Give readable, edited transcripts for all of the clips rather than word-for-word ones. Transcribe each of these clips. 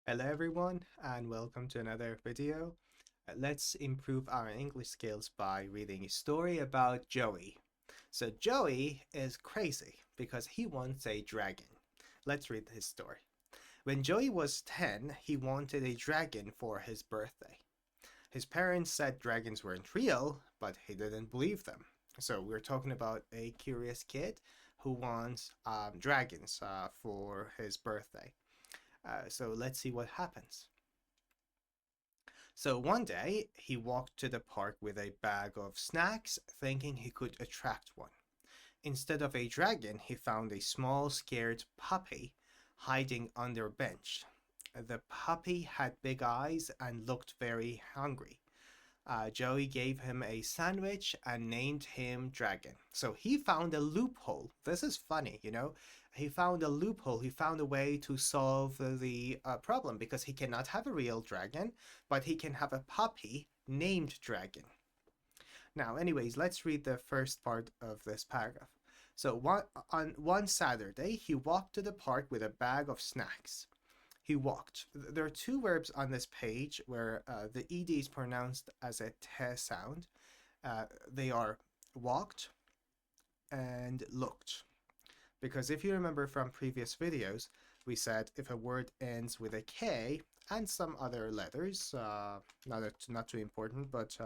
Hello everyone and welcome to another video. Let's improve our English skills by reading a story about Joey. So Joey is crazy because he wants a dragon. Let's read his story. When Joey was 10, he wanted a dragon for his birthday. His parents said dragons weren't real, but he didn't believe them. So we're talking about a curious kid who wants dragons for his birthday. So let's see what happens. So one day, he walked to the park with a bag of snacks, thinking he could attract one. Instead of a dragon, he found a small, scared puppy hiding under a bench. The puppy had big eyes and looked very hungry. Joey gave him a sandwich and named him Dragon. So he found a loophole. This is funny, you know. He found a loophole. He found a way to solve the problem because he cannot have a real dragon, but he can have a puppy named Dragon. Now, anyways, let's read the first part of this paragraph. So on one Saturday, he walked to the park with a bag of snacks. He walked. There are two verbs on this page where the ed is pronounced as a t sound. They are walked and looked. Because if you remember from previous videos, we said if a word ends with a K and some other letters, not too important, but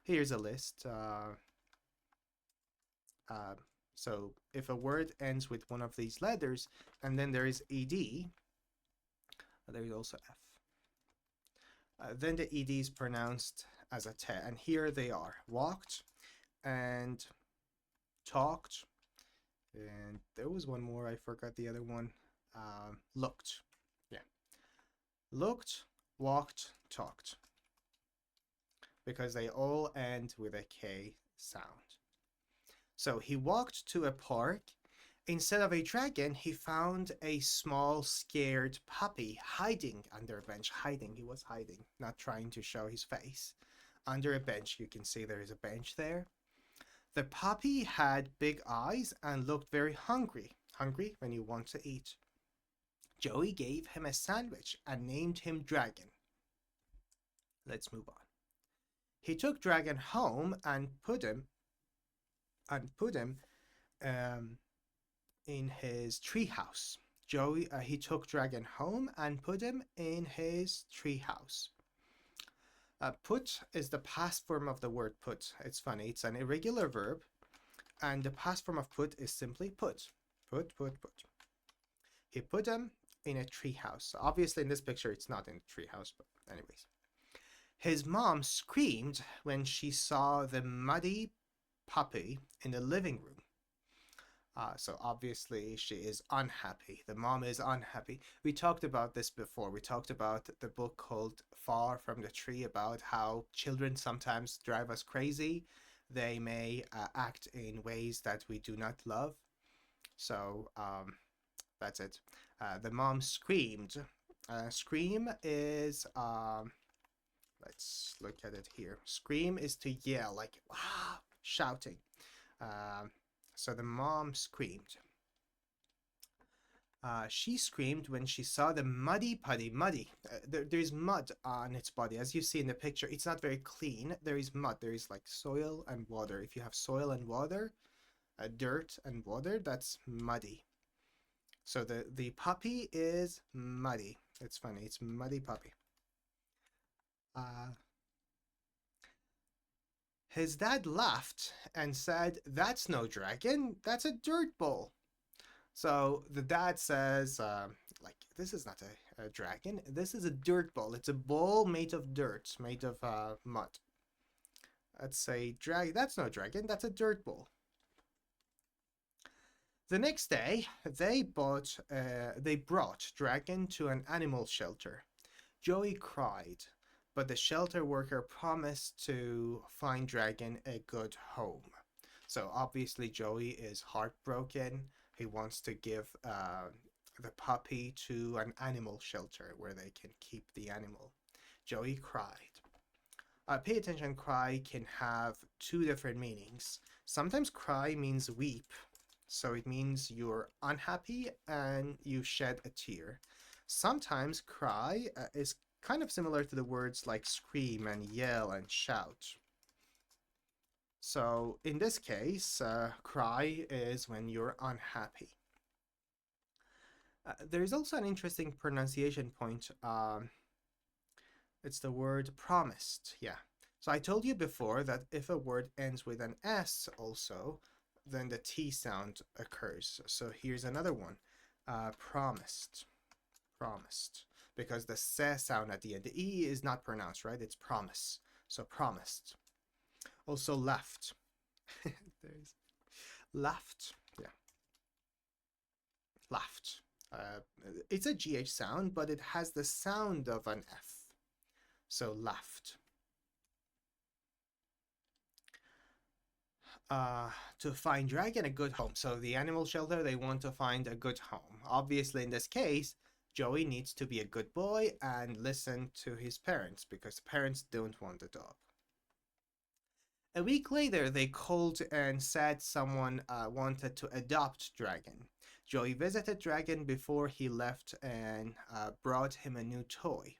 here's a list. Uh, so if a word ends with one of these letters and then there is ed, there is also F. Then the ed is pronounced as a T, and here they are: walked and talked, and there was one more, I forgot the other one. Looked. Yeah. Looked, walked, talked. Because they all end with a K sound. So he walked to a park. Instead of a dragon, he found a small, scared puppy hiding under a bench. Hiding, he was hiding, not trying to show his face. Under a bench, you can see there is a bench there. The puppy had big eyes and looked very hungry. Hungry when you want to eat. Joey gave him a sandwich and named him Dragon. Let's move on. He took Dragon home and put him um, in his treehouse. He took Dragon home and put him in his treehouse. Put is the past form of the word put. It's funny. It's an irregular verb, and the past form of put is simply put. Put. He put him in a treehouse. Obviously, in this picture, it's not in a treehouse, but anyways. His mom screamed when she saw the muddy puppy in the living room. So obviously she is unhappy. The mom is unhappy. We talked about this before. We talked about the book called Far from the Tree, about how children sometimes drive us crazy. They may act in ways that we do not love. So that's it. The mom screamed. Scream is, let's look at it here. Scream is to yell, like, wow, shouting. So the mom screamed. She screamed when she saw the muddy putty. Muddy. There's mud on its body. As you see in the picture, it's not very clean. There is mud. There is like soil and water. If you have soil and water, dirt and water, that's muddy. So the puppy is muddy. It's funny. It's muddy puppy. His dad laughed and said, "That's no dragon. That's a dirt ball." So the dad says, like, this is not a dragon. This is a dirt ball. It's a ball made of dirt, made of mud. Let's say dragon. That's no dragon. That's a dirt ball. The next day, they brought Dragon to an animal shelter. Joey cried, but the shelter worker promised to find Dragon a good home. So obviously Joey is heartbroken. He wants to give the puppy to an animal shelter where they can keep the animal. Joey cried. Pay attention, cry can have two different meanings. Sometimes cry means weep. So it means you're unhappy and you shed a tear. Sometimes cry is kind of similar to the words like scream and yell and shout. So in this case, cry is when you're unhappy. There is also an interesting pronunciation point. It's the word promised. Yeah. So I told you before that if a word ends with an S also, then the T sound occurs. So here's another one. Promised. Promised. Because the S sound at the end. The E is not pronounced, right? It's promise. So promised. Also left. There's left. Yeah. Left. It's a GH sound, but it has the sound of an F. So left. To find Dragon a good home. So the animal shelter, they want to find a good home. Obviously, in this case, Joey needs to be a good boy and listen to his parents because the parents don't want the dog. A week later, they called and said someone wanted to adopt Dragon. Joey visited Dragon before he left and brought him a new toy.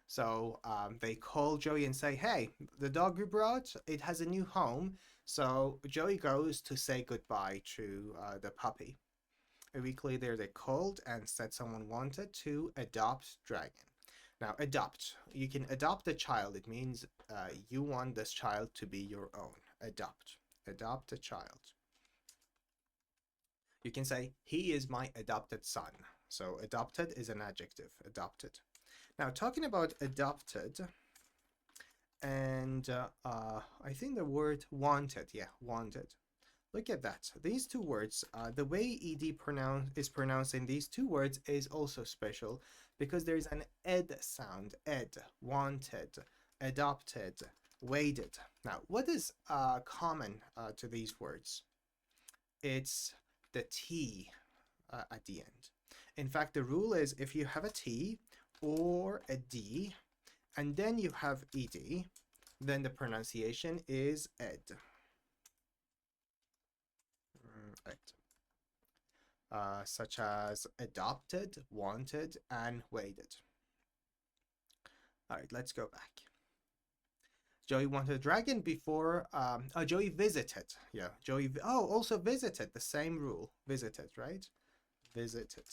So they call Joey and say, hey, the dog you brought, it has a new home. So Joey goes to say goodbye to the puppy. A week later, they called and said someone wanted to adopt Dragon. Now, adopt. You can adopt a child. It means you want this child to be your own. Adopt. Adopt a child. You can say, he is my adopted son. So adopted is an adjective. Adopted. Now, talking about adopted, and I think the word wanted, yeah, wanted. Look at that. These two words, the way ed is pronounced in these two words is also special because there's an ed sound. Ed, wanted, adopted, waited. Now, what is common to these words? It's the T at the end. In fact, the rule is if you have a T or a D and then you have ed, then the pronunciation is ed. Such as adopted, wanted, and waited. All right, let's go back. Joey wanted a dragon before, Joey visited. Yeah, Joey, also visited, the same rule. Visited, right? Visited.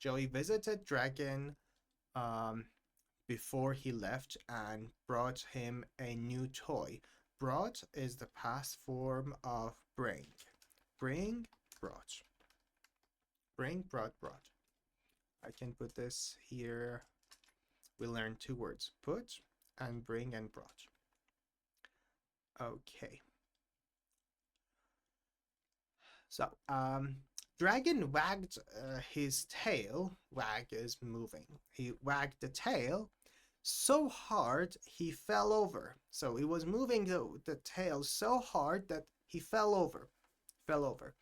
Joey visited Dragon before he left and brought him a new toy. Brought is the past form of bring. Bring, brought. Bring, brought, brought. I can put this here. We learned two words, put and bring and brought. Okay. So, Dragon wagged his tail. Wag is moving. He wagged the tail so hard he fell over. So he was moving the tail so hard that he fell over.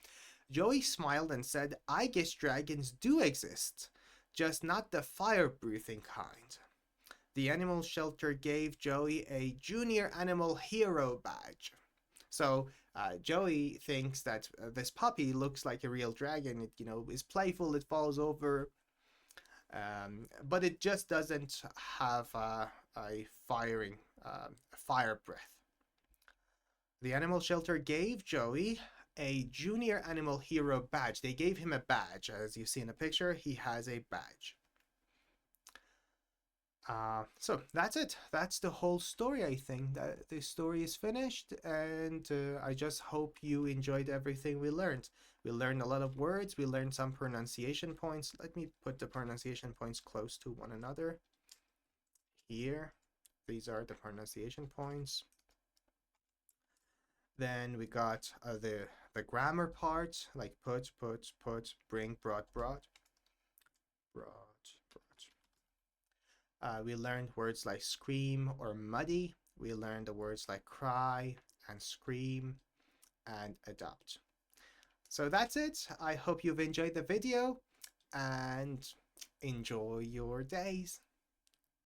Joey smiled and said, I guess dragons do exist, just not the fire-breathing kind. The animal shelter gave Joey a Junior Animal Hero badge. So Joey thinks that this puppy looks like a real dragon. It, is playful. It falls over, but it just doesn't have a fire breath. The animal shelter gave Joey a Junior Animal Hero badge. They gave him a badge. As you see in the picture, he has a badge. So that's it. That's the whole story. I think that the story is finished, and I just hope you enjoyed everything we learned. We learned a lot of words. We learned some pronunciation points. Let me put the pronunciation points close to one another. Here, these are the pronunciation points. Then we got the grammar part, like put, bring, brought. We learned words like scream or muddy. We learned the words like cry and scream and adopt. So that's it. I hope you've enjoyed the video and enjoy your days.